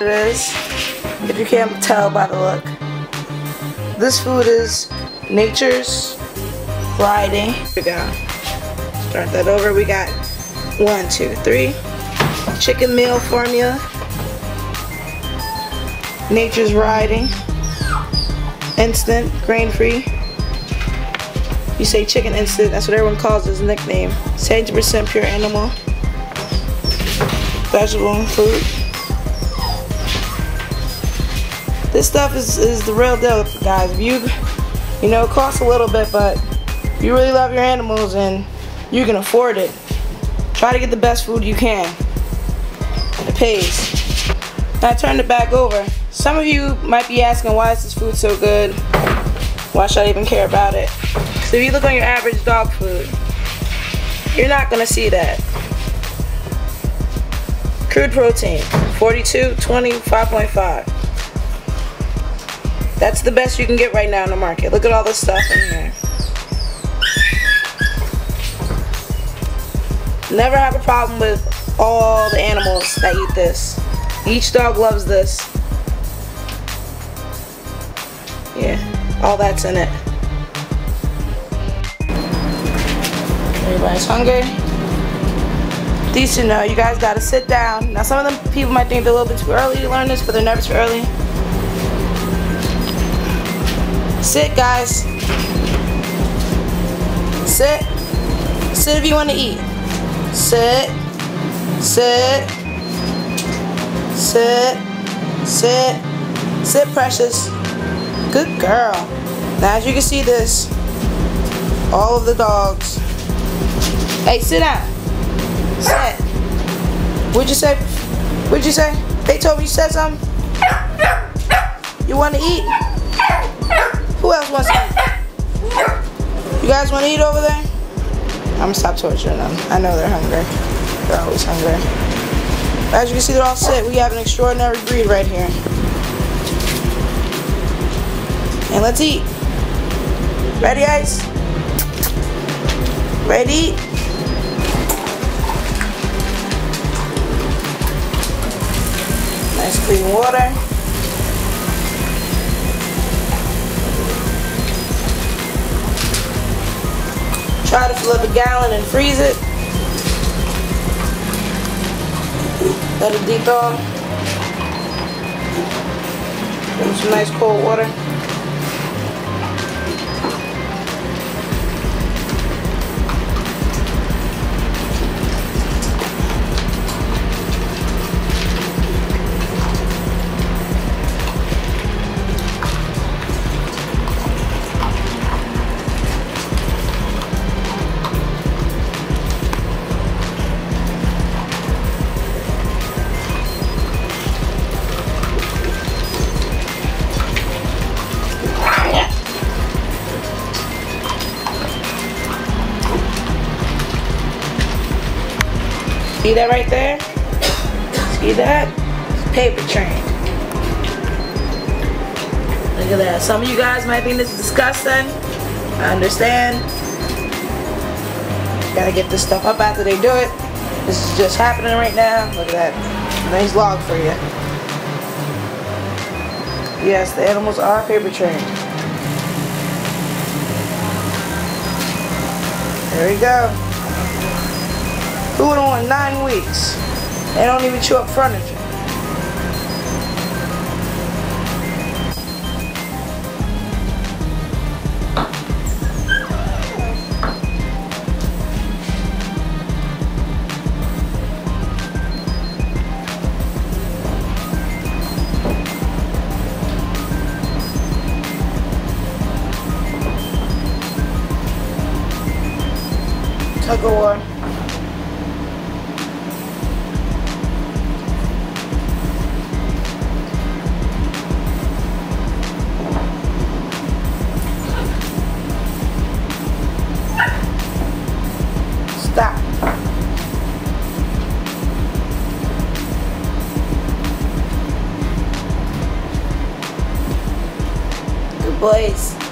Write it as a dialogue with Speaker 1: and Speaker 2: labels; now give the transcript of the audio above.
Speaker 1: It is, if you can't tell by the look. This food is Nature's Variety. Here we go. Start that over. We got 1, 2, 3. Chicken meal formula. Nature's Variety. Instant, grain-free. You say chicken instant, that's what everyone calls his nickname. 70% pure animal. Vegetable and fruit. This stuff is the real deal, guys. If you know, it costs a little bit, but if you really love your animals and you can afford it, try to get the best food you can. It pays. Now I turned it back over. Some of you might be asking, why is this food so good? Why should I even care about it? So if you look on your average dog food, you're not gonna see that. Crude protein, 42, 20, 5.5. That's the best you can get right now in the market. Look at all this stuff in here. Never have a problem with all the animals that eat this. Each dog loves this. Yeah, all that's in it. Everybody's hungry. These two know you guys gotta sit down. Now some of them people might think they're a little bit too early to learn this, but they're never too early. Sit, guys. Sit. Sit if you want to eat. Sit. Sit. Sit. Sit. Sit, precious. Good girl. Now as you can see this, all of the dogs. Hey, sit down. Sit. What'd you say? What'd you say? They told me you said something? You want to eat? Who else wants to eat? You guys want to eat over there? I'm going to stop torturing them. I know they're hungry. They're always hungry. As you can see, they're all sit. We have an extraordinary breed right here. And let's eat. Ready, Ice? Ready to eat? Nice clean water. Try to fill up a gallon and freeze it. Let it dethaw. Give them some nice cold water. See that right there? See that? It's paper train. Look at that. Some of you guys might think this is disgusting. I understand. Gotta get this stuff up after they do it. This is just happening right now. Look at that. Nice log for you. Yes, the animals are paper trained. There we go. Who would want 9 weeks? They don't even chew up furniture. Tug of war. Stop. Good boys.